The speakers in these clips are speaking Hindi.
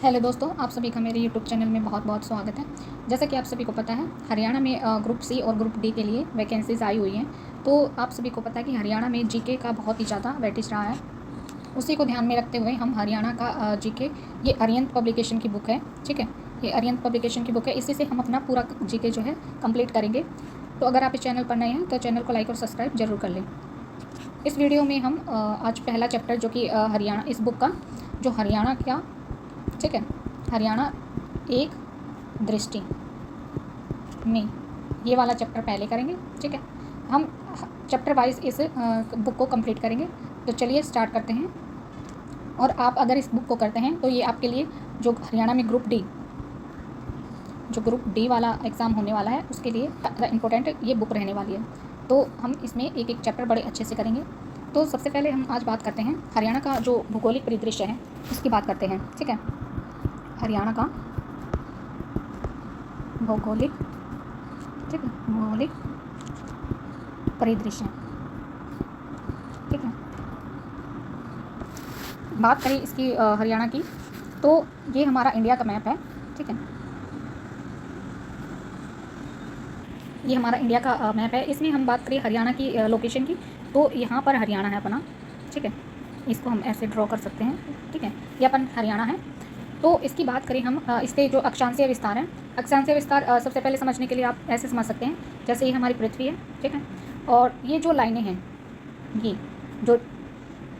हेलो दोस्तों, आप सभी का मेरे यूट्यूब चैनल में बहुत बहुत स्वागत है। जैसा कि आप सभी को पता है, हरियाणा में ग्रुप सी और ग्रुप डी के लिए वैकेंसीज़ आई हुई हैं। तो आप सभी को पता है कि हरियाणा में जीके का बहुत ही ज़्यादा वेटेज रहा है। उसी को ध्यान में रखते हुए हम हरियाणा का जीके, ये अरिहंत पब्लिकेशन की बुक है, ठीक है। ये अरिहंत पब्लिकेशन की बुक है, इसी से हम अपना पूरा जीके जो है कंप्लीट करेंगे। तो अगर आप इस चैनल पर नए हैं तो चैनल को लाइक और सब्सक्राइब जरूर कर लें। इस वीडियो में हम आज पहला चैप्टर जो कि हरियाणा, इस बुक का जो हरियाणा का, ठीक है, हरियाणा एक दृष्टि में, ये वाला चैप्टर पहले करेंगे, ठीक है। हम चैप्टर वाइज इस बुक को कंप्लीट करेंगे। तो चलिए स्टार्ट करते हैं। और आप अगर इस बुक को करते हैं तो ये आपके लिए जो हरियाणा में ग्रुप डी वाला एग्ज़ाम होने वाला है, उसके लिए इम्पोर्टेंट ये बुक रहने वाली है। तो हम इसमें एक एक चैप्टर बड़े अच्छे से करेंगे। तो सबसे पहले हम आज बात करते हैं हरियाणा का जो भौगोलिक परिदृश्य है, उसकी बात करते हैं, ठीक है। हरियाणा का भौगोलिक, ठीक है, भौगोलिक परिदृश्य, ठीक है। बात करें इसकी हरियाणा की, तो ये हमारा इंडिया का मैप है, ठीक है। ये हमारा इंडिया का मैप है। इसमें हम बात करें हरियाणा की लोकेशन की, तो यहाँ पर हरियाणा है अपना, ठीक है। इसको हम ऐसे ड्रॉ कर सकते हैं, ठीक है। ये अपन हरियाणा है। तो इसकी बात करें हम, इसके जो अक्षांशीय विस्तार है, अक्षांशीय विस्तार सबसे पहले समझने के लिए आप ऐसे समझ सकते हैं, जैसे ये हमारी पृथ्वी है, ठीक है। और ये जो लाइनें हैं, ये जो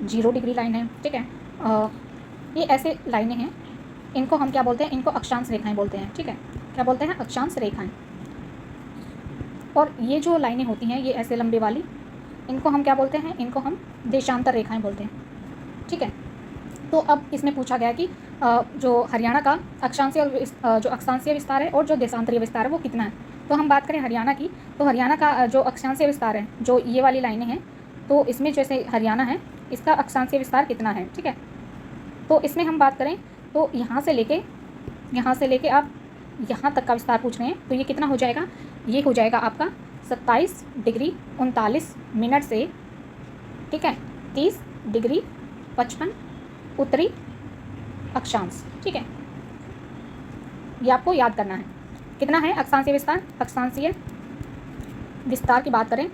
0 डिग्री लाइन है, ठीक है, ये ऐसे लाइनें हैं। इनको हम क्या बोलते हैं? इनको अक्षांश रेखाएं बोलते हैं, ठीक है। क्या बोलते हैं? अक्षांश रेखाएं। और ये जो लाइनें होती हैं, ये ऐसे लंबे वाली, इनको हम क्या बोलते हैं? इनको हम देशांतर रेखाएं बोलते हैं, ठीक है। तो अब इसमें पूछा गया कि जो हरियाणा का अक्षांशीय और जो अक्षांशीय विस्तार है और जो देशांतरीय विस्तार है वो कितना है। तो हम बात करें हरियाणा की, तो हरियाणा का जो अक्षांशीय विस्तार है, जो ये वाली लाइनें हैं, तो इसमें जैसे हरियाणा है, इसका अक्षांशीय विस्तार कितना है, ठीक है। तो इसमें हम बात करें तो यहाँ से लेके आप यहाँ तक का विस्तार पूछ रहे हैं, तो ये कितना हो जाएगा? ये हो जाएगा आपका 27 डिग्री 39 मिनट से, ठीक है, 30 डिग्री 55 उत्तरी अक्षांश, ठीक है। ये आपको याद करना है। कितना है अक्षांशीय विस्तार? अक्षांशीय विस्तार की बात करें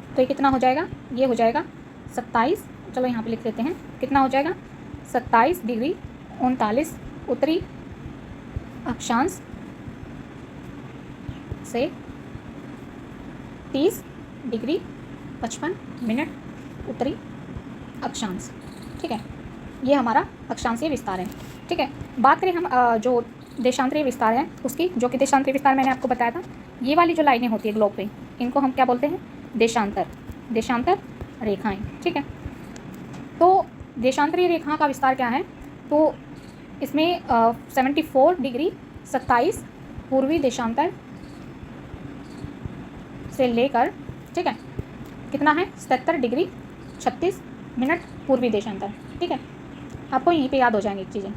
तो ये कितना हो जाएगा? ये हो जाएगा 27, चलो यहाँ पे लिख लेते हैं, कितना हो जाएगा? 27 डिग्री 39 उत्तरी अक्षांश से 30 डिग्री 55 मिनट उत्तरी अक्षांश, ठीक है। ये हमारा अक्षांशीय विस्तार है, ठीक है। बात करें हम जो देशांतरीय विस्तार है उसकी, जो कि देशांतरीय विस्तार मैंने आपको बताया था, ये वाली जो लाइनें होती है ग्लोब पे, इनको हम क्या बोलते हैं? देशांतर रेखाएं, ठीक है। तो देशांतरीय रेखा का विस्तार क्या है? तो इसमें 74 डिग्री 27 पूर्वी देशांतर से लेकर, ठीक है, कितना है? 77 डिग्री 36 मिनट पूर्वी देशांतर, ठीक है। आपको यहीं पे याद हो जाएंगी चीज़ें।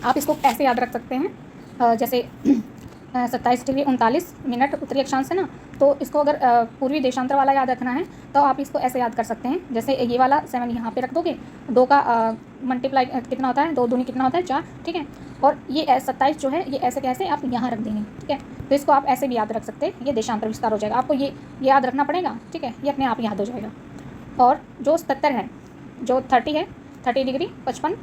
आप इसको ऐसे याद रख सकते हैं, जैसे 27 डिग्री 39 मिनट उत्तरी अक्षांश है ना, तो इसको अगर पूर्वी देशांतर वाला याद रखना है तो आप इसको ऐसे याद कर सकते हैं, जैसे ये वाला 7 यहाँ पे रख दोगे, 2 का मल्टीप्लाई कितना होता है? 2 दूनी कितना होता है? 4, ठीक है। और ये 27 जो है, ये ऐसे कैसे आप यहाँ रख देंगे, ठीक है। तो इसको आप ऐसे भी याद रख सकते हैं, ये देशांतर विस्तार हो जाएगा। आपको ये याद रखना पड़ेगा, ठीक है, ये अपने आप याद हो जाएगा। और जो 77 है, जो 30 है, 30 डिग्री 55,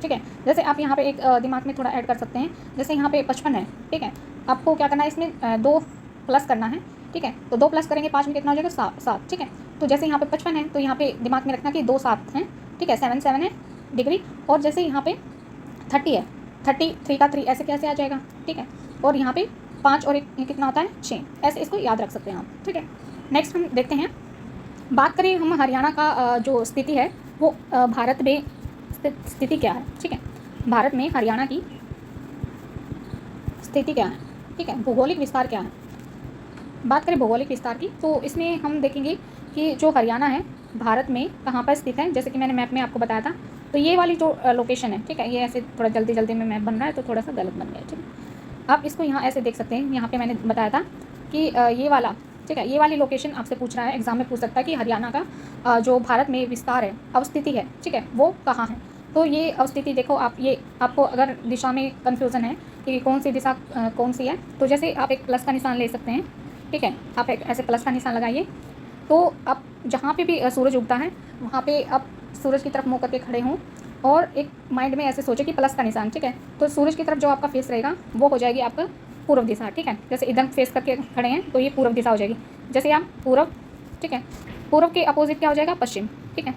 ठीक है। जैसे आप यहाँ पे एक दिमाग में थोड़ा ऐड कर सकते हैं, जैसे यहाँ पे 55 है, ठीक है। आपको क्या करना है? इसमें 2 प्लस करना है, ठीक है। तो 2 प्लस करेंगे 5 में कितना हो जाएगा? 7, ठीक है। तो जैसे यहाँ पे 55 है, तो यहाँ पे दिमाग में रखना कि 2 7 हैं, ठीक है, 7 है डिग्री। और जैसे यहाँ पे 30 है, 33 का 3 ऐसे कैसे आ जाएगा, ठीक है। और यहाँ पे 5 और 1 कितना होता है? 6, ऐसे इसको याद रख सकते हैं आप, ठीक है। नेक्स्ट हम देखते हैं, बात करें हम हरियाणा का जो स्थिति है वो भारत में स्थिति क्या है, ठीक है। भारत में हरियाणा की स्थिति क्या है, ठीक है, भौगोलिक विस्तार क्या है। बात करें भौगोलिक विस्तार की, तो इसमें हम देखेंगे कि जो हरियाणा है भारत में कहाँ पर स्थित है। जैसे कि मैंने मैप में आपको बताया था, तो ये वाली जो लोकेशन है, ठीक है, ये ऐसे थोड़ा जल्दी में मैप बन रहा है तो थोड़ा सा गलत बन गया है, ठीक है। आप इसको यहाँ ऐसे देख सकते हैं, यहाँ पे मैंने बताया था कि ये वाला, ठीक है, ये वाली लोकेशन आपसे पूछ रहा है, एग्जाम में पूछ सकता है कि हरियाणा का जो भारत में विस्तार है, अवस्थिति है, ठीक है, वो कहाँ है। तो ये स्थिति देखो आप, ये आपको अगर दिशा में कन्फ्यूज़न है कि कौन सी दिशा कौन सी है, तो जैसे आप एक प्लस का निशान ले सकते हैं, ठीक है। आप एक ऐसे प्लस का निशान लगाइए, तो आप जहाँ पे भी सूरज उगता है वहाँ पे आप सूरज की तरफ मुँह करके खड़े हों और एक माइंड में ऐसे सोचें कि प्लस का निशान, ठीक है। तो सूरज की तरफ जो आपका फेस रहेगा वो हो जाएगी आपका पूर्व दिशा, ठीक है। जैसे इधर फेस करके खड़े हैं तो ये पूर्व दिशा हो जाएगी। जैसे आप पूर्व, ठीक है, पूर्व के अपोजिट क्या हो जाएगा, पश्चिम, ठीक है।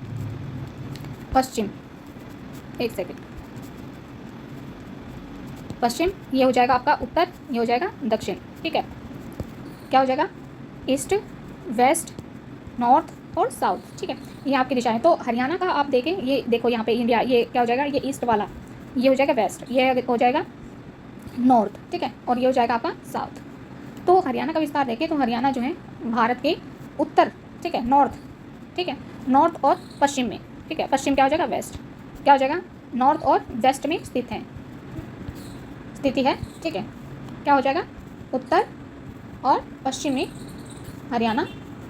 पश्चिम, एक सेकेंड, पश्चिम ये हो जाएगा आपका उत्तर, ये हो जाएगा दक्षिण, ठीक है। क्या हो जाएगा, ईस्ट, वेस्ट, नॉर्थ और साउथ, ठीक है। ये आपकी दिशा है। तो हरियाणा का आप देखें, ये देखो यहाँ पे इंडिया, ये क्या हो जाएगा, ये ईस्ट वाला, ये हो जाएगा वेस्ट, ये हो जाएगा नॉर्थ, ठीक है, और ये हो जाएगा आपका साउथ। तो हरियाणा का विस्तार देखें तो हरियाणा जो है भारत के उत्तर, ठीक है, नॉर्थ, ठीक है, नॉर्थ और पश्चिम में, ठीक है। पश्चिम क्या हो जाएगा, वेस्ट, क्या हो जाएगा, नॉर्थ और वेस्ट में स्थिति है, ठीक है। क्या हो जाएगा, उत्तर और पश्चिम में हरियाणा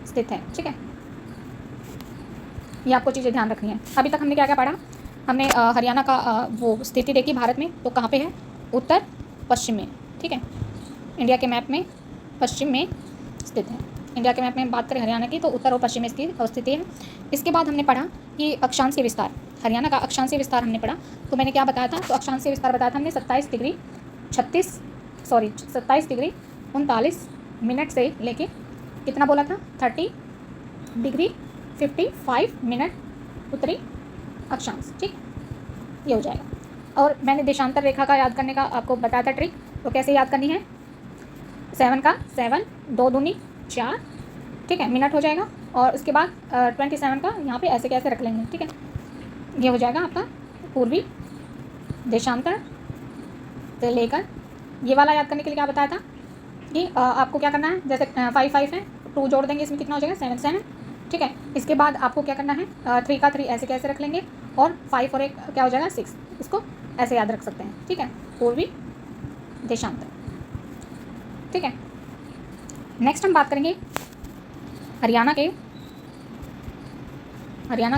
स्थित है, ठीक है। ये आपको चीज़ें ध्यान रखनी है। अभी तक हमने क्या क्या पढ़ा, हमने हरियाणा का वो स्थिति देखी भारत में, तो कहाँ पे है, उत्तर पश्चिम में, ठीक है। इंडिया के मैप में पश्चिम में स्थित है। इंडिया के मैप में बात करें हरियाणा की तो उत्तर और पश्चिम में इसकी स्थिति है। इसके बाद हमने पढ़ा कि अक्षांशीय विस्तार, हरियाणा का अक्षांशीय विस्तार हमने पढ़ा। तो मैंने क्या बताया था, तो अक्षांशीय विस्तार बताया था हमने 27 डिग्री 39 मिनट से लेके कितना बोला था, 30 डिग्री 55 मिनट उत्तरी अक्षांश, ठीक, ये हो जाएगा। और मैंने देशांतर रेखा का याद करने का आपको बताया था ट्रिक, तो कैसे याद करनी है, 7 का 7, 2 दूनी 4, ठीक है, मिनट हो जाएगा। और उसके बाद 27 का यहाँ पे ऐसे कैसे रख लेंगे, ठीक है। ये हो जाएगा आपका पूर्वी देशांतर से लेकर, ये वाला याद करने के लिए क्या बताया था कि आपको क्या करना है, जैसे 5 5 है, 2 जोड़ देंगे, इसमें कितना हो जाएगा, 7 7, ठीक है। इसके बाद आपको क्या करना है, 3 का 3 ऐसे कैसे रख लेंगे, और 5 और 1 क्या हो जाएगा, 6, इसको ऐसे याद रख सकते हैं, ठीक है, पूर्वी देशांतर, ठीक है। नेक्स्ट हम बात करेंगे हरियाणा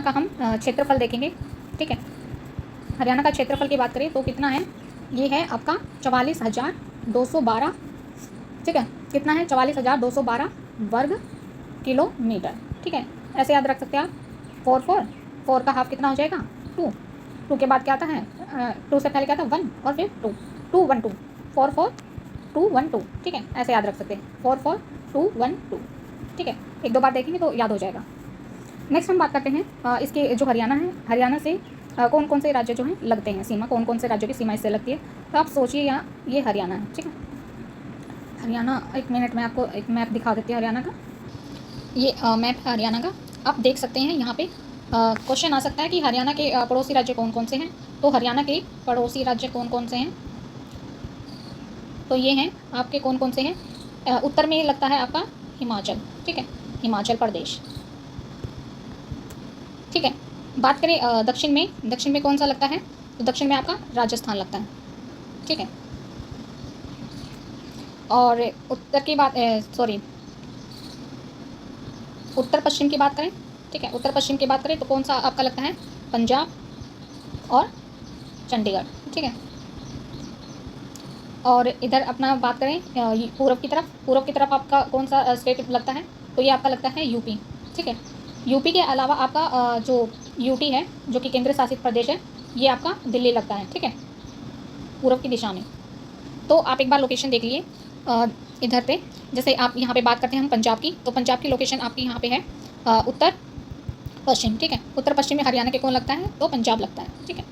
का हम क्षेत्रफल देखेंगे, ठीक है। हरियाणा का क्षेत्रफल की बात करें तो कितना है, ये है आपका 44,212, ठीक है। कितना है, 44,212 वर्ग किलोमीटर, ठीक है। ऐसे याद रख सकते हैं आप, 4 का हाफ कितना हो जाएगा, 2 के बाद क्या आता है, 2 से पहले क्या था, 1 और फिर 2 1 2, 4 2 1 2, ठीक है। ऐसे याद रख सकते हैं, 4 2 1 2, ठीक है। 1 2 बार देखेंगे तो याद हो जाएगा। नेक्स्ट हम बात करते हैं इसके जो हरियाणा है, हरियाणा से कौन कौन से राज्य जो हैं लगते हैं, सीमा कौन कौन से राज्यों की सीमा इससे लगती है। तो आप सोचिए, यहाँ ये हरियाणा है, ठीक है। हरियाणा, एक मिनट में आपको एक मैप दिखा देती है हरियाणा का। ये मैप है हरियाणा का, आप देख सकते हैं। यहाँ पे क्वेश्चन आ सकता है कि हरियाणा के पड़ोसी राज्य कौन कौन से हैं। तो हरियाणा के पड़ोसी राज्य कौन कौन से हैं, तो ये हैं आपके कौन कौन से हैं। उत्तर में लगता है आपका हिमाचल, ठीक है, हिमाचल प्रदेश, ठीक है। बात करें दक्षिण में कौन सा लगता है, तो दक्षिण में आपका राजस्थान लगता है, ठीक है। और उत्तर की बात उत्तर पश्चिम की बात करें, ठीक है, उत्तर पश्चिम की बात करें तो कौन सा आपका लगता है, पंजाब और चंडीगढ़, ठीक है। और इधर अपना बात करें पूर्व की तरफ आपका कौन सा स्टेट लगता है, तो ये आपका लगता है यूपी, ठीक है। यूपी के अलावा आपका जो यूटी है, जो कि केंद्र शासित प्रदेश है, ये आपका दिल्ली लगता है, ठीक है, पूर्व की दिशा में। तो आप एक बार लोकेशन देख लिए इधर पे, जैसे आप यहाँ पे बात करते हैं हम पंजाब की, तो पंजाब की लोकेशन आपकी यहाँ पे है उत्तर पश्चिम, ठीक है। उत्तर पश्चिम में हरियाणा के कौन लगता है, तो पंजाब लगता है, ठीक है।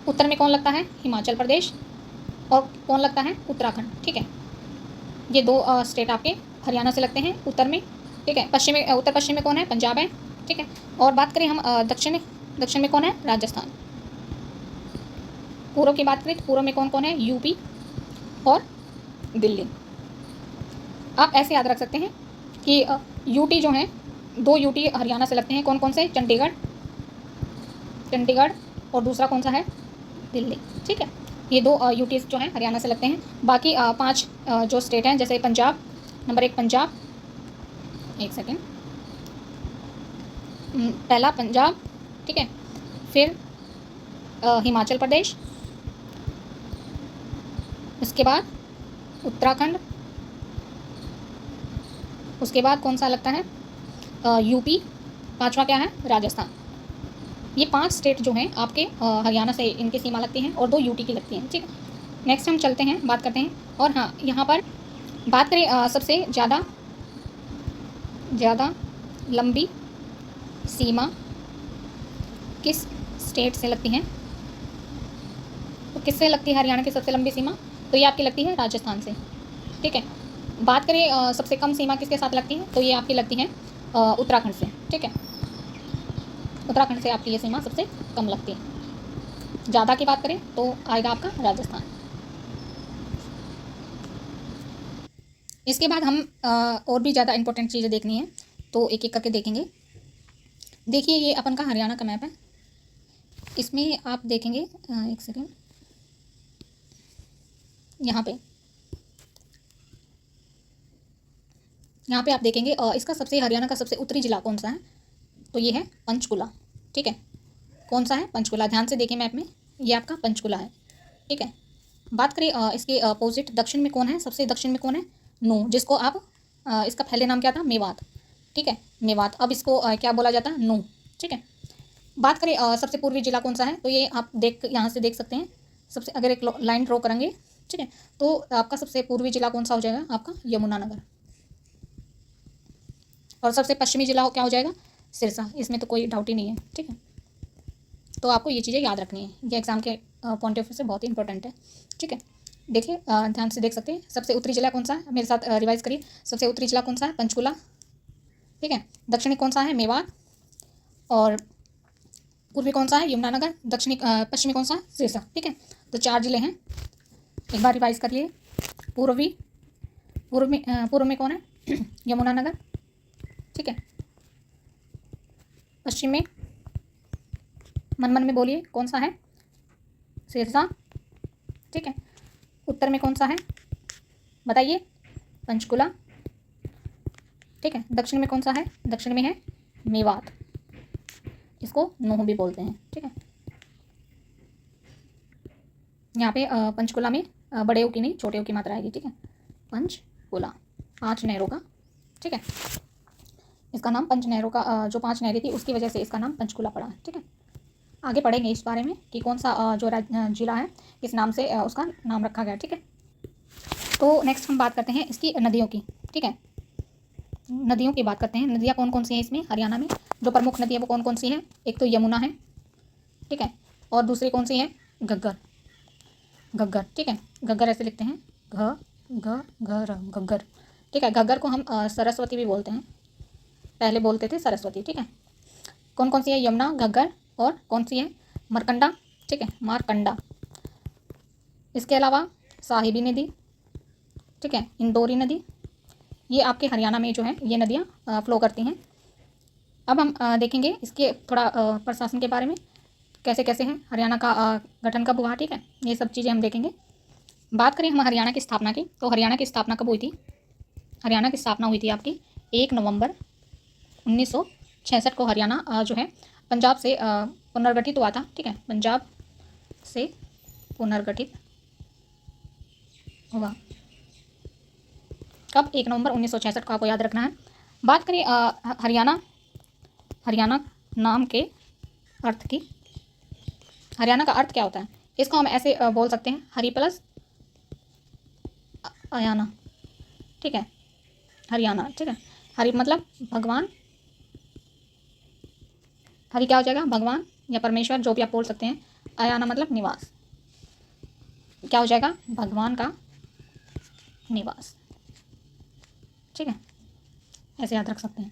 उत्तर में कौन लगता है, हिमाचल प्रदेश, और कौन लगता है, उत्तराखंड, ठीक है। ये 2 स्टेट आपके हरियाणा से लगते हैं उत्तर में, ठीक है। उत्तर पश्चिम में कौन है, पंजाब है, ठीक है। और बात करें हम दक्षिण में कौन है, राजस्थान। पूर्व की बात करें तो पूर्व में कौन कौन है, यूपी और दिल्ली। आप ऐसे याद रख सकते हैं कि यूटी जो हैं, 2 यूटी हरियाणा से लगते हैं, कौन कौन से, चंडीगढ़ और दूसरा कौन सा है, दिल्ली, ठीक है। ये 2 यूटी जो हैं हरियाणा से लगते हैं। बाकी 5 जो स्टेट हैं, जैसे पंजाब, नंबर 1 पंजाब, एक सेकेंड, पहला पंजाब, ठीक है, फिर हिमाचल प्रदेश, उसके बाद उत्तराखंड, उसके बाद कौन सा लगता है, यूपी, पांचवा क्या है, राजस्थान। ये 5 स्टेट जो हैं आपके हरियाणा से इनकी सीमा लगती हैं और 2 यूटी की लगती हैं, ठीक है। नेक्स्ट हम चलते हैं, बात करते हैं। और हाँ, यहाँ पर बात करें सबसे ज़्यादा लंबी सीमा किस स्टेट से लगती हैं, तो किससे लगती है हरियाणा की सबसे लंबी सीमा, तो ये आपकी लगती है राजस्थान से, ठीक है। बात करें सबसे कम सीमा किसके साथ लगती है, तो ये आपकी लगती है उत्तराखंड से, ठीक है। उत्तराखंड से आपकी ये सीमा सबसे कम लगती है। ज़्यादा की बात करें तो आएगा आपका राजस्थान। इसके बाद हम और भी ज़्यादा इंपॉर्टेंट चीज़ें देखनी है, तो एक एक करके देखेंगे। देखिए, ये अपन का हरियाणा का मैप है। इसमें आप देखेंगे, एक सेकेंड, यहाँ पे आप देखेंगे इसका सबसे, हरियाणा का सबसे उत्तरी जिला कौन सा है, तो ये है पंचकुला, ठीक है। कौन सा है, पंचकुला। ध्यान से देखिए मैप में, ये आपका पंचकुला है, ठीक है। बात करें इसके अपोजिट दक्षिण में कौन है, सबसे दक्षिण में कौन है, नू, जिसको आप इसका पहले नाम क्या था, मेवात, ठीक है, मेवात। अब इसको क्या बोला जाता है, नू, ठीक है। बात करें सबसे पूर्वी जिला कौन सा है, तो ये आप यहाँ से देख सकते हैं। सबसे, अगर एक लाइन ड्रॉ करेंगे, ठीक है, तो आपका सबसे पूर्वी जिला कौन सा हो जाएगा, आपका यमुनानगर। और सबसे पश्चिमी जिला क्या हो जाएगा, सिरसा। इसमें तो कोई डाउट ही नहीं है, ठीक है। तो आपको ये चीज़ें याद रखनी है, ये एग्जाम के पॉइंट ऑफ व्यू से बहुत ही इंपॉर्टेंट है, ठीक है। देखिए, ध्यान से देख सकते हैं। सबसे उत्तरी जिला कौन सा है, मेरे साथ रिवाइज करिए। सबसे उत्तरी जिला कौन सा है, पंचकुला, ठीक है। दक्षिणी कौन सा है, मेवात। और पूर्वी कौन सा है, यमुनानगर। दक्षिणी पश्चिमी कौन सा है, सिरसा, ठीक है। तो 4 जिले हैं, एक बार रिवाइज कर लिए। पूर्व में कौन है, यमुनानगर, ठीक है। पश्चिम में, मन में बोलिए, कौन सा है, सिरसा, ठीक है। उत्तर में कौन सा है, बताइए, पंचकुला, ठीक है। दक्षिण में कौन सा है, दक्षिण में है मेवात, इसको नूह भी बोलते हैं, ठीक है। यहाँ पे पंचकुला में बड़े ओ की नहीं, छोटे ओ की मात्रा आएगी, ठीक है। पंचकुला 5 नहरों का, ठीक है। इसका नाम पंच नहरों का, जो 5 नहरें थी उसकी वजह से इसका नाम पंचकुला पड़ा है, ठीक है। आगे पढ़ेंगे इस बारे में कि कौन सा जो जिला है किस नाम से उसका नाम रखा गया, ठीक है। तो नेक्स्ट हम बात करते हैं इसकी नदियों की, ठीक है। नदियों की बात करते हैं। नदियाँ कौन कौन सी हैं इसमें, हरियाणा में जो प्रमुख नदी है वो कौन कौन सी है, एक तो यमुना है, ठीक है। और दूसरी कौन सी है, घग्गर, ठीक है। घग्गर ऐसे लिखते हैं, घग्गर, ठीक है। घग्गर को हम सरस्वती भी बोलते हैं, पहले बोलते थे सरस्वती, ठीक है। कौन कौन सी है, यमुना, घग्गर, और कौन सी है, मरकंडा, ठीक है, मारकंडा। इसके अलावा साहिबी नदी, ठीक है, इंदौरी नदी, ये आपके हरियाणा में जो है ये नदियाँ फ्लो करती हैं। अब हम देखेंगे इसके थोड़ा प्रशासन के बारे में, कैसे कैसे हैं, हरियाणा का गठन कब हुआ, ठीक है, ये सब चीज़ें हम देखेंगे। बात करें हम हरियाणा की स्थापना की, तो हरियाणा की स्थापना कब हुई थी, हरियाणा की स्थापना हुई थी आपकी 1 नवंबर 1966 को। हरियाणा जो है पंजाब से पुनर्गठित हुआ था, ठीक है, पंजाब से पुनर्गठित हुआ कब, 1 नवंबर 1966 को, आपको याद रखना है। बात करें हरियाणा नाम के अर्थ की, हरियाणा का अर्थ क्या होता है, इसको हम ऐसे बोल सकते हैं, हरि प्लस अयाना, ठीक है, हरियाणा, ठीक है। हरि मतलब भगवान, हरि क्या हो जाएगा, भगवान या परमेश्वर, जो भी आप बोल सकते हैं। अयाना मतलब निवास, क्या हो जाएगा, भगवान का निवास, ठीक है, ऐसे याद रख सकते हैं।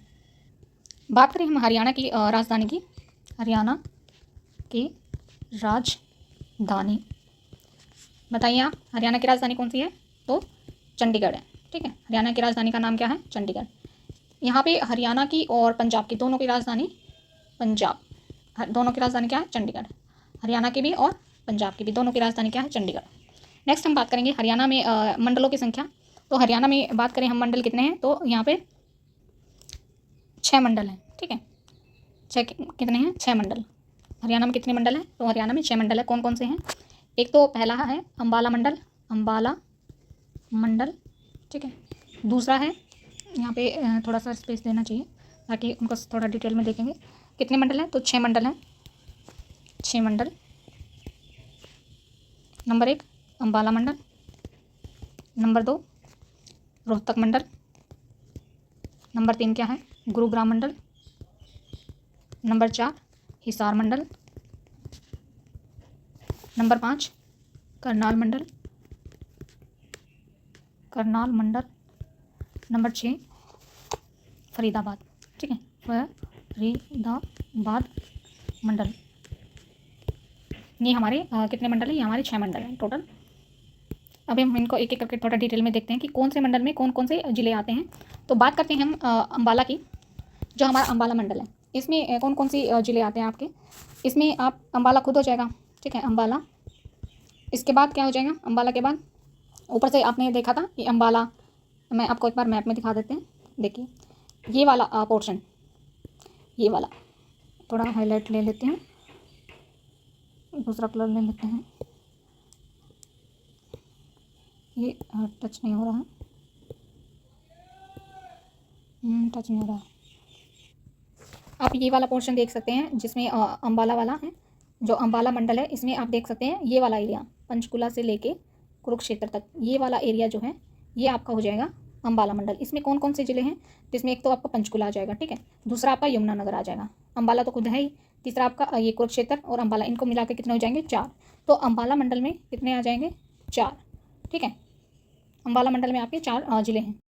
बात करें हम हरियाणा की राजधानी की, हरियाणा की राजधानी, बताइए आप, हरियाणा की राजधानी कौन सी है, तो चंडीगढ़ है, ठीक है। हरियाणा की राजधानी का नाम क्या है, चंडीगढ़। यहाँ पे हरियाणा की और पंजाब की, दोनों की राजधानी पंजाब, दोनों की राजधानी क्या है, चंडीगढ़। हरियाणा की भी और पंजाब की भी, दोनों की राजधानी क्या है, चंडीगढ़। नेक्स्ट हम बात करेंगे हरियाणा में मंडलों की संख्या। तो हरियाणा में बात करें हम, मंडल कितने हैं, तो यहाँ पे 6 मंडल हैं, ठीक है। कितने हैं, 6 मंडल। हरियाणा में कितने मंडल हैं? तो हरियाणा में 6 मंडल है। कौन कौन से हैं? एक तो पहला है अम्बाला मंडल, अम्बाला मंडल, ठीक है। दूसरा है, यहाँ पे थोड़ा सा स्पेस देना चाहिए ताकि उनको थोड़ा डिटेल में देखेंगे। कितने मंडल हैं? तो 6 मंडल हैं, 6 मंडल। नंबर 1 अम्बाला मंडल, नंबर 2 रोहतक मंडल, नंबर 3 क्या है? गुरुग्राम मंडल, नंबर 4 हिसार मंडल, नंबर 5 करनाल मंडल, करनाल मंडल, नंबर 6 फरीदाबाद, ठीक है, फरीदाबाद मंडल। ये हमारे कितने मंडल है? ये हमारे 6 मंडल हैं टोटल। अभी हम इनको एक एक करके थोड़ा डिटेल में देखते हैं कि कौन से मंडल में कौन कौन से ज़िले आते हैं। तो बात करते हैं हम अम्बाला की। जो हमारा अम्बाला मंडल है इसमें कौन कौन सी ज़िले आते हैं आपके? इसमें आप अम्बाला खुद हो जाएगा, ठीक है, अम्बाला। इसके बाद क्या हो जाएगा? अम्बाला के बाद ऊपर से आपने देखा था कि अम्बाला, मैं आपको एक बार मैप में दिखा देते हैं। देखिए ये वाला पोर्शन, ये वाला थोड़ा हाईलाइट ले लेते हैं, दूसरा कलर ले लेते हैं। ये टच नहीं हो रहा है, टच नहीं हो रहा है। आप ये वाला पोर्शन देख सकते हैं जिसमें अम्बाला वाला है। जो अम्बाला मंडल है इसमें आप देख सकते हैं ये वाला एरिया पंचकुला से लेके कुरुक्षेत्र तक, ये वाला एरिया जो है ये आपका हो जाएगा अम्बाला मंडल। इसमें कौन कौन से ज़िले हैं? जिसमें एक तो आपका पंचकुला आ जाएगा, ठीक है, दूसरा आपका यमुनानगर आ जाएगा, अम्बाला तो खुद है ही, तीसरा आपका ये कुरुक्षेत्र और अम्बाला, इनको मिला के कितने हो जाएंगे? 4। तो अम्बाला मंडल में कितने आ जाएंगे? 4, ठीक है। अम्बाला मंडल में आपके 4 ज़िले हैं।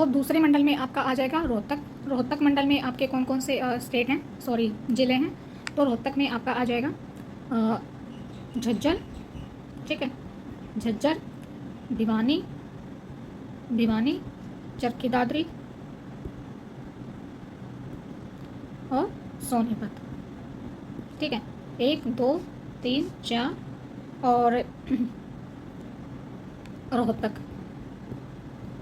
दूसरे मंडल में आपका आ जाएगा रोहतक। रोहतक मंडल में आपके कौन कौन से स्टेट हैं, सॉरी ज़िले हैं? तो रोहतक में आपका आ जाएगा झज्जर, ठीक है, झज्जर, भिवानी, चरखी दादरी और सोनीपत, ठीक है। 1 2 3 4 और रोहतक,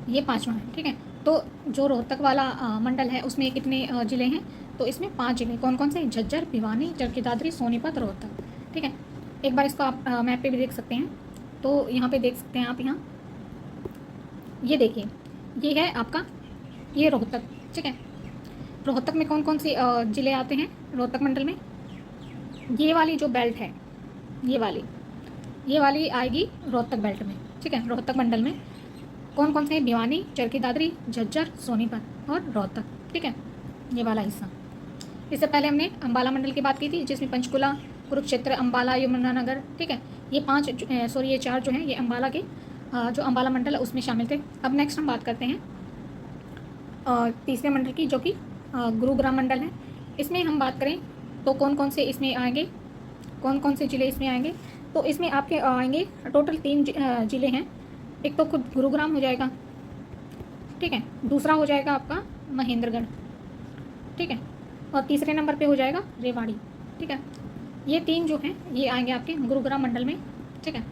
ये 5वां है, ठीक है। तो जो रोहतक वाला मंडल है उसमें कितने ज़िले हैं? तो इसमें 5 ज़िले। कौन कौन से? झज्जर, भिवानी, चरखी दादरी, सोनीपत, रोहतक, ठीक है। एक बार इसको आप मैप पे भी देख सकते हैं। तो यहाँ पे देख सकते हैं आप, यहाँ ये देखिए, ये है आपका ये रोहतक, ठीक है। रोहतक में कौन कौन से ज़िले आते हैं रोहतक मंडल में? ये वाली जो बेल्ट है, ये वाली आएगी रोहतक बेल्ट में, ठीक है। रोहतक मंडल में कौन कौन से हैं? भिवानी, चरखी दादरी, झज्जर, सोनीपत और रोहतक, ठीक है, ये वाला हिस्सा। इससे पहले हमने अम्बाला मंडल की बात की थी जिसमें पंचकुला, कुरुक्षेत्र, अम्बाला, यमुनानगर, ठीक है, ये 4 जो हैं ये अम्बाला के जो अम्बाला मंडल है उसमें शामिल थे। अब नेक्स्ट हम बात करते हैं तीसरे मंडल की, जो कि गुरुग्राम मंडल है। इसमें हम बात करें तो कौन कौन से इसमें आएंगे, कौन कौन से ज़िले इसमें आएंगे? तो इसमें आपके आएंगे टोटल 3 ज़िले हैं। एक तो खुद गुरुग्राम हो जाएगा, ठीक है, दूसरा हो जाएगा आपका महेंद्रगढ़, ठीक है, और तीसरे नंबर पे हो जाएगा रेवाड़ी, ठीक है। ये 3 जो हैं ये आएंगे आपके गुरुग्राम मंडल में, ठीक है।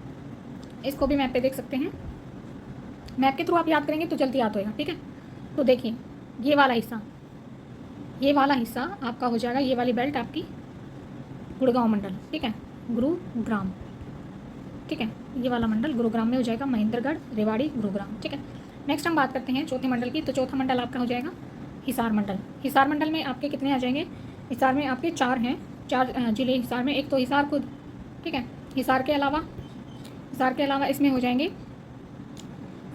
इसको भी मैप पे देख सकते हैं, मैप के थ्रू आप याद करेंगे तो जल्दी याद होएगा, ठीक है। तो देखिए ये वाला हिस्सा आपका हो जाएगा, ये वाली बेल्ट आपकी गुड़गांव मंडल, ठीक है, गुरुग्राम, ठीक है, ये वाला मंडल गुरुग्राम में हो जाएगा, महेंद्रगढ़, रेवाड़ी, गुरुग्राम, ठीक है। नेक्स्ट हम बात करते हैं चौथे मंडल की। तो चौथा मंडल आपका हो जाएगा हिसार मंडल। हिसार मंडल में आपके कितने आ जाएंगे? हिसार में आपके 4 हैं, 4 ज़िले हिसार में। एक तो हिसार खुद, ठीक है, हिसार के अलावा इसमें हो जाएंगे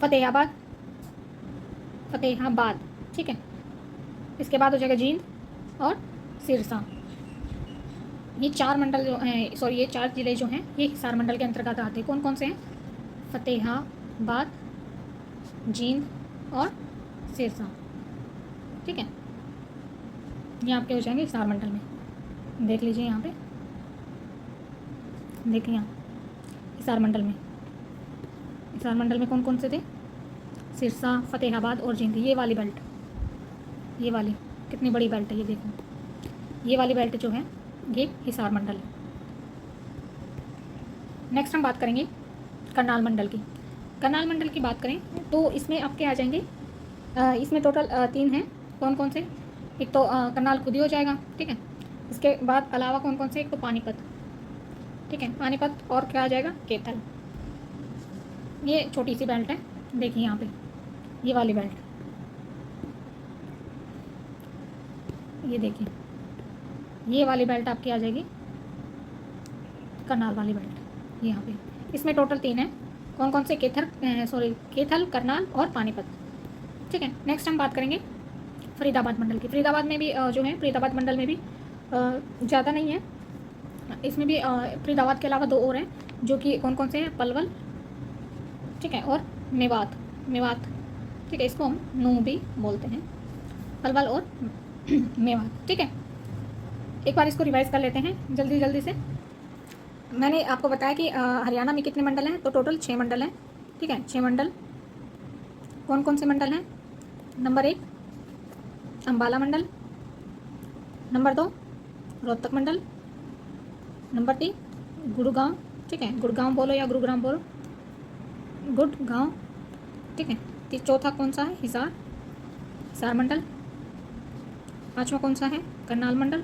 फतेहाबाद, ठीक है, इसके बाद हो जाएगा जींद और सिरसा। ये 4 मंडल जो हैं, सॉरी ये 4 ज़िले जो हैं ये हिसार मंडल के अंतर्गत आते हैं। कौन कौन से हैं? फतेहाबाद, जींद और सिरसा, ठीक है, ये आपके हो जाएंगे हिसार मंडल में। देख लीजिए यहाँ पे, देखिए यहाँ हिसार मंडल में कौन कौन से थे? सिरसा, फतेहाबाद और जींद। ये वाली बेल्ट, ये वाली कितनी बड़ी बेल्ट है, ये देखो, ये वाली बेल्ट जो है ये हिसार मंडल है। नेक्स्ट हम बात करेंगे करनाल मंडल की। करनाल मंडल की बात करें तो इसमें आपके आ जाएंगे, इसमें टोटल 3 हैं। कौन कौन से? एक तो करनाल खुद ही हो जाएगा, ठीक है, इसके बाद अलावा कौन कौन से, एक तो पानीपत, ठीक है, पानीपत, और क्या आ जाएगा, कैथल। ये छोटी सी बेल्ट है, देखिए यहाँ पे ये वाली बेल्ट, ये देखिए ये वाली बेल्ट आपकी आ जाएगी करनाल वाली बेल्ट, यहाँ पे। इसमें टोटल 3 है, कौन कौन से, कैथल, करनाल और पानीपत, ठीक है। नेक्स्ट हम बात करेंगे फरीदाबाद मंडल की। फरीदाबाद में भी जो है, फरीदाबाद मंडल में भी ज़्यादा नहीं है, इसमें भी फरीदाबाद के अलावा 2 और हैं, जो कि कौन कौन से हैं, पलवल, ठीक है, और मेवात, ठीक है, इसको हम नू भी बोलते हैं, पलवल और मेवात, ठीक है। एक बार इसको रिवाइज कर लेते हैं जल्दी से। मैंने आपको बताया कि हरियाणा में कितने मंडल हैं, तो टोटल 6 मंडल हैं, ठीक है, 6 मंडल। कौन कौन से मंडल हैं, नंबर 1 अम्बाला मंडल, नंबर 2 रोहतक मंडल, नंबर 3 गुड़गांव, ठीक है, गुड़गांव बोलो या गुरुग्राम बोलो, गुड़गांव, ठीक है। चौथा कौन सा है, हिसार मंडल। 5वां कौन सा है, करनाल मंडल।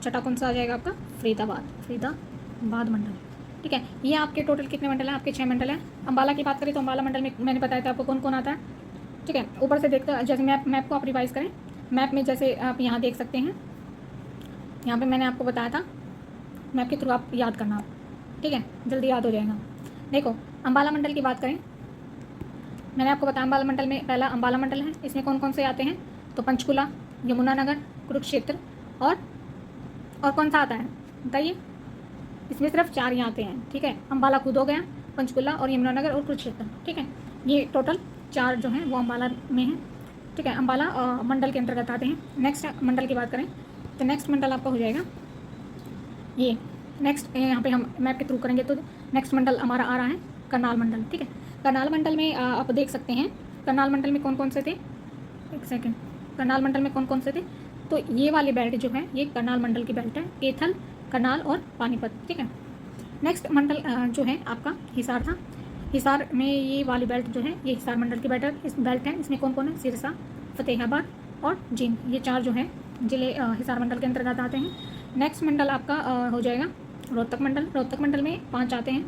6वां कौन सा आ जाएगा आपका, फरीदाबाद मंडल, ठीक है। ये आपके टोटल कितने मंडल हैं, आपके 6 मंडल हैं। अम्बाला की बात करें तो अम्बाला मंडल में मैंने बताया था आपको कौन कौन आता है, ठीक है। ऊपर से देखते, जैसे मैप को आप रिवाइज करें, मैप में जैसे आप यहाँ देख सकते हैं, यहाँ पे मैंने आपको बताया था, मैप के थ्रू आप याद करना, ठीक है, जल्दी याद हो जाएगा। देखो अम्बाला मंडल की बात करें, मैंने आपको बताया अम्बाला मंडल में पहला अम्बाला मंडल है, इसमें कौन कौन से आते हैं, तो पंचकुला, यमुनानगर, कुरुक्षेत्र और कौन सा आता है बताइए, इसमें सिर्फ 4 ही आते हैं, ठीक है। अम्बाला खुद हो गया, पंचकुला और यमुनानगर और कुरुक्षेत्र, ठीक है। ये टोटल 4 जो हैं वो अम्बाला में हैं, ठीक है, अम्बाला मंडल के अंतर्गत आते हैं। नेक्स्ट मंडल की बात करें तो नेक्स्ट मंडल आपका हो जाएगा ये, नेक्स्ट यहाँ पे हम मैप के थ्रू करेंगे तो नेक्स्ट मंडल हमारा आ रहा है करनाल मंडल, ठीक है। करनाल मंडल में आप देख सकते हैं, करनाल मंडल में कौन कौन से थे, एक सेकेंड, करनाल मंडल में कौन कौन से थे, तो ये वाली बेल्ट जो है ये करनाल मंडल की बेल्ट है, कैथल, करनाल और पानीपत, ठीक है। नेक्स्ट मंडल जो है आपका हिसार था, हिसार में ये वाली बेल्ट जो है ये हिसार मंडल की बेल्ट है। इसमें कौन कौन है, सिरसा, फतेहाबाद और जींद, ये 4 जो है जिले हिसार मंडल के अंतर्गत आते हैं। नेक्स्ट मंडल आपका हो जाएगा रोहतक मंडल। रोहतक मंडल में 5 आते हैं,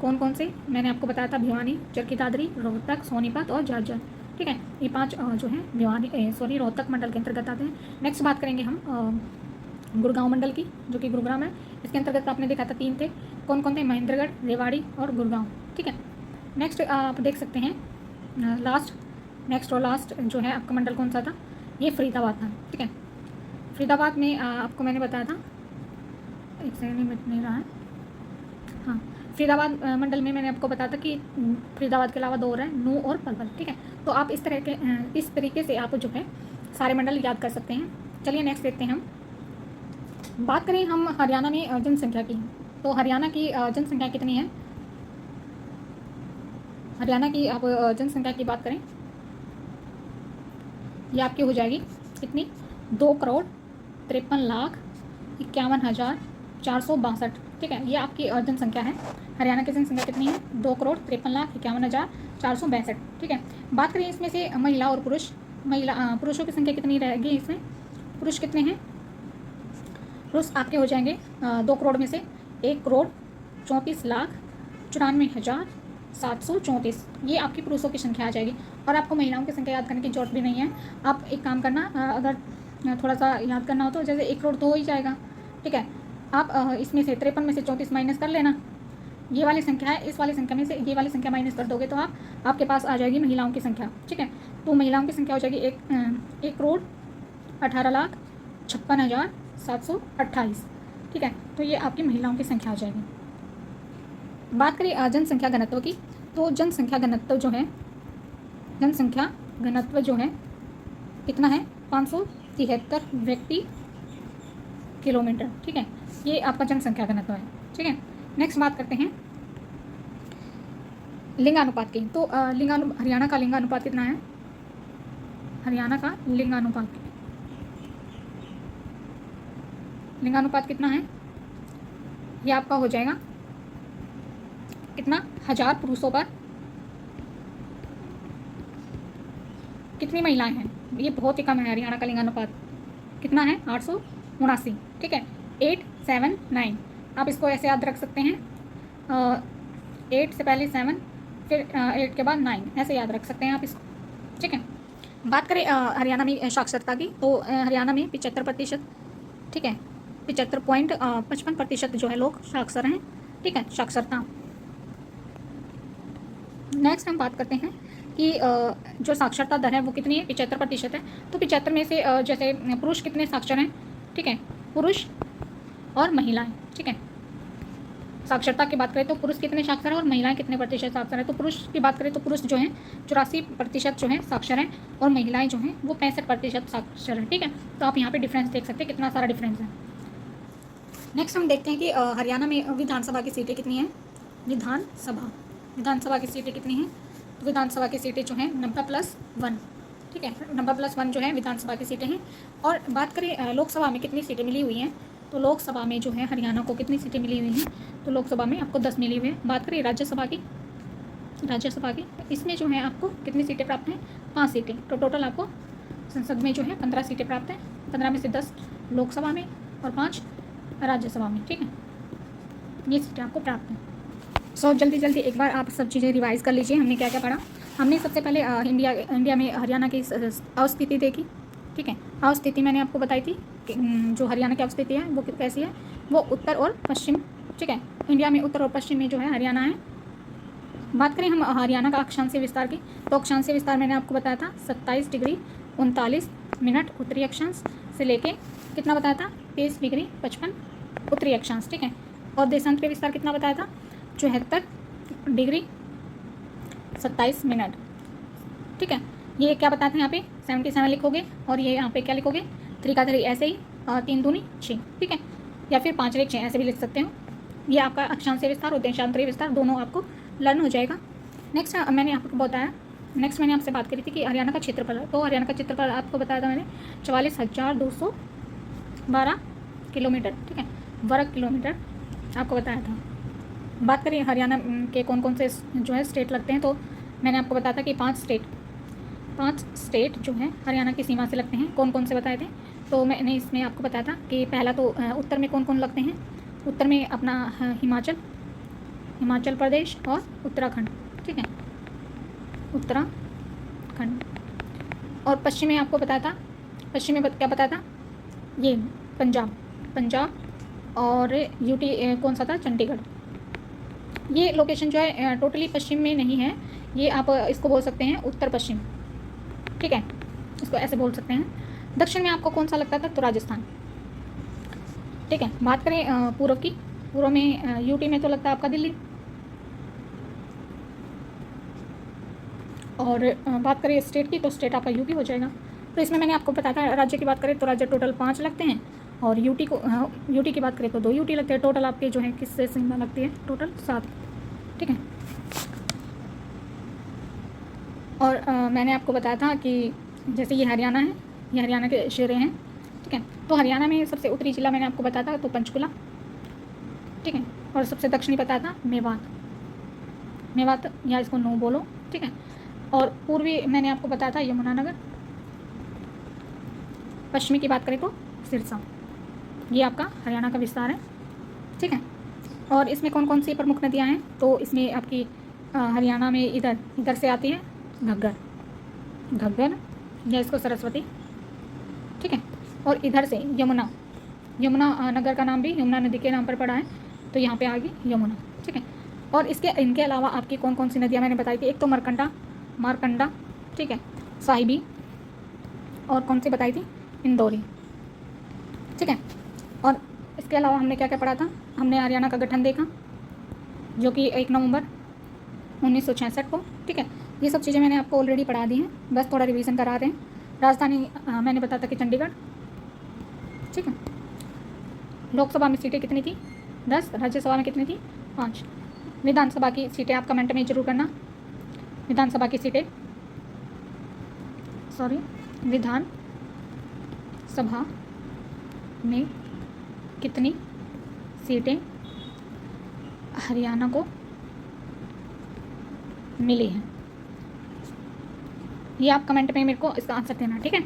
कौन कौन से, मैंने आपको बताया था, भिवानी, चरखी दादरी, रोहतक, सोनीपत और झाज्जर, ठीक है। ये 5 जो है रोहतक मंडल के अंतर्गत आते हैं। नेक्स्ट बात करेंगे हम गुड़गांव मंडल की, जो कि गुरुग्राम है, इसके अंतर्गत आपने देखा था 3 थे, कौन कौन थे, महेंद्रगढ़, रेवाड़ी और गुड़गांव, ठीक है। नेक्स्ट आप देख सकते हैं नेक्स्ट और लास्ट जो है आपका मंडल कौन सा था, ये फरीदाबाद था, ठीक है। फरीदाबाद में आपको मैंने बताया था, एक सेकंड मिनट नहीं रहा है, हाँ, फरीदाबाद मंडल में मैंने आपको बताया था कि फरीदाबाद के अलावा 2 और हैं, नू और पलवल, ठीक है। तो आप इस तरीके से आप जो है सारे मंडल याद कर सकते हैं। चलिए नेक्स्ट देखते हैं हम, बात करें हम हरियाणा में जनसंख्या की, तो हरियाणा की जनसंख्या कितनी है, हरियाणा की आप जनसंख्या की बात करें, ये आपकी हो जाएगी कितनी, 2,53,51,462, ठीक है। ये आपकी जनसंख्या है, हरियाणा की जनसंख्या कितनी है, 2,53,51,462, ठीक है। बात करें इसमें से महिला और पुरुष, पुरुषों की संख्या कितनी रहेगी, इसमें पुरुष कितने हैं, पुरुष आपके हो जाएंगे 2 करोड़ में से 1,34,94,734, ये आपकी पुरुषों की संख्या आ जाएगी। और आपको महिलाओं की संख्या याद करने की जरूरत भी नहीं है, आप एक काम करना, अगर थोड़ा सा याद करना हो तो जैसे 1 करोड़ तो हो ही जाएगा, ठीक है। आप इसमें से 53 में से 34 माइनस कर लेना, ये वाली संख्या है, इस वाली संख्या में से ये वाली संख्या माइनस कर दोगे तो आपके पास आ जाएगी महिलाओं की संख्या, ठीक है। तो महिलाओं की संख्या हो जाएगी 1,18,56,728, ठीक है। तो ये आपकी महिलाओं की संख्या हो जाएगी। बात करें जनसंख्या घनत्व की, तो जनसंख्या घनत्व जो है कितना है, 573 व्यक्ति किलोमीटर, ठीक है। ये आपका जनसंख्या घनत्व है, ठीक है। नेक्स्ट बात करते हैं लिंगानुपात की, तो हरियाणा का लिंगानुपात कितना है, हरियाणा का लिंगानुपात कितना है, ये आपका हो जाएगा कितना, 1000 पुरुषों पर कितनी महिलाएं हैं, ये बहुत ही कम है। हरियाणा का लिंगानुपात कितना है, 79, ठीक है, 879। आप इसको ऐसे याद रख सकते हैं, 8 से पहले 7, फिर 8 के बाद 9, ऐसे याद रख सकते हैं आप इसको, ठीक है। बात करें हरियाणा में साक्षरता की, तो हरियाणा में 75%, ठीक है, 75.55% जो है लोग साक्षर हैं, ठीक है, साक्षरता। नेक्स्ट हम बात करते हैं कि जो साक्षरता दर है वो कितनी है, 75% है। तो 75 में से जैसे पुरुष कितने साक्षर हैं, ठीक है, पुरुष और महिलाएं, ठीक है। साक्षरता की बात करें तो पुरुष कितने साक्षर हैं और महिलाएं कितने प्रतिशत साक्षर हैं। तो पुरुष की बात करें तो पुरुष जो हैं 84% जो है साक्षर हैं, और महिलाएं जो हैं वो 65% साक्षर हैं, ठीक है। तो आप यहाँ पे डिफरेंस देख सकते हैं, कितना सारा डिफरेंस है। नेक्स्ट हम देखते हैं कि हरियाणा में विधानसभा की सीटें कितनी हैं। विधानसभा की सीटें कितनी हैं, तो विधानसभा की सीटें जो हैं 90+1, ठीक है, 90+1 जो है विधानसभा की सीटें हैं। और बात करें लोकसभा में कितनी सीटें मिली हुई हैं, तो लोकसभा में जो है हरियाणा को कितनी सीटें मिली हुई हैं, तो लोकसभा में आपको 10 मिली हुई है। बात करें राज्यसभा की, इसमें जो है आपको कितनी सीटें प्राप्त हैं, 5 सीटें। तो टोटल आपको संसद में जो है 15 सीटें प्राप्त हैं, 15 में से 10 लोकसभा में और 5 राज्यसभा में, ठीक है, ये सीटें आपको प्राप्त हैं। सो जल्दी एक बार आप सब चीज़ें रिवाइज़ कर लीजिए, हमने क्या क्या पढ़ा। हमने सबसे पहले इंडिया में हरियाणा की अवस्थिति देखी, ठीक है। अवस्थिति मैंने आपको बताई थी कि जो हरियाणा की अवस्थिति है वो कैसी है, वो उत्तर और पश्चिम, ठीक है, इंडिया में उत्तर और पश्चिम में जो है हरियाणा है। बात करें हम हरियाणा का अक्षांशीय विस्तार की, तो अक्षांशीय विस्तार मैंने आपको बताया था 27 डिग्री 39 मिनट उत्तरी अक्षांश से लेके कितना बताया था, 23 डिग्री 55 उत्तरी अक्षांश, ठीक है। और देशांतरीय विस्तार कितना बताया था, 74 डिग्री 27 मिनट, ठीक है। ये क्या बताते हैं यहाँ पे 77 लिखोगे, और ये यहाँ पे क्या लिखोगे 3 का 3, ऐसे ही 3 दूनी 6, ठीक है, या फिर 5 1 6 ऐसे भी लिख सकते हो। ये आपका अक्षांशीय विस्तार और देशांतरीय विस्तार दोनों आपको लर्न हो जाएगा। नेक्स्ट मैंने आपको बताया, नेक्स्ट मैंने आपसे बात करी थी कि हरियाणा का क्षेत्रफल, तो हरियाणा का क्षेत्रफल आपको बताया था मैंने 44,212 किलोमीटर, ठीक है, वर्ग किलोमीटर आपको बताया था। बात करें हरियाणा के कौन कौन से जो है स्टेट लगते हैं, तो मैंने आपको बताया था कि 5 स्टेट जो है हरियाणा की सीमा से लगते हैं। कौन कौन से बताए थे, तो मैंने इसमें आपको बताया था कि पहला तो उत्तर में कौन कौन लगते हैं, उत्तर में अपना हिमाचल प्रदेश और उत्तराखंड, ठीक है, उत्तराखंड। और पश्चिम में आपको बताया था, पश्चिम में क्या बताया था, ये पंजाब और यूटी कौन सा था, चंडीगढ़। ये लोकेशन जो है टोटली पश्चिम में नहीं है, ये आप इसको बोल सकते हैं उत्तर पश्चिम, ठीक है, इसको ऐसे बोल सकते हैं। दक्षिण में आपको कौन सा लगता था, तो राजस्थान, ठीक है। बात करें पूर्व की, पूर्व में यूटी में तो लगता है आपका दिल्ली। और बात करें स्टेट की, तो स्टेट आपका यूपी हो जाएगा। तो इसमें मैंने आपको बताया था राज्य की बात करें तो राज्य टोटल 5 लगते हैं, और यूटी की बात करें तो 2 यूटी लगते हैं। टोटल आपके जो है किससे सीमा लगती है, टोटल 7, ठीक है। और मैंने आपको बताया था कि जैसे ये हरियाणा है, ये हरियाणा के शेरे हैं, ठीक है। तो हरियाणा में सबसे उत्तरी जिला मैंने आपको बताया था तो पंचकुला, ठीक है, और सबसे दक्षिणी बताया था मेवात या इसको नो बोलो, ठीक है। और पूर्वी मैंने आपको बताया था यमुनानगर। पश्चिमी की बात करें तो सिरसा। ये आपका हरियाणा का विस्तार है, ठीक है। और इसमें कौन कौन सी प्रमुख नदियाँ हैं, तो इसमें आपकी हरियाणा में इधर से आती है घग्गर या इसको सरस्वती, ठीक है। और इधर से यमुना नगर का नाम भी यमुना नदी के नाम पर पड़ा है, तो यहाँ पे आ गई यमुना, ठीक है। और इनके अलावा आपकी कौन कौन सी नदियाँ मैंने बताई थी, एक तो मारकंडा, ठीक है, साहिबी, और कौन सी बताई थी, इंदौरी, ठीक है। और इसके अलावा हमने क्या क्या पढ़ा था, हमने हरियाणा का गठन देखा जो कि 1 नवंबर 1966 को, ठीक है। ये सब चीज़ें मैंने आपको ऑलरेडी पढ़ा दी हैं, बस थोड़ा रिवीजन करा रहे हैं। राजधानी मैंने बताया था कि चंडीगढ़, ठीक है। लोकसभा में सीटें कितनी थी, 10, राज्यसभा में कितनी थी, 5। विधानसभा की सीटें आप कमेंट में जरूर करना, विधानसभा की सीटें, विधानसभा में कितनी सीटें हरियाणा को मिली हैं, ये आप कमेंट में मेरे को इसका आंसर देना, ठीक है।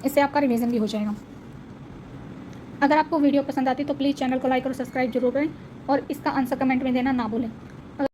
इससे आपका रिवीजन भी हो जाएगा। अगर आपको वीडियो पसंद आती तो प्लीज़ चैनल को लाइक और सब्सक्राइब जरूर करें और इसका आंसर कमेंट में देना ना भूलें।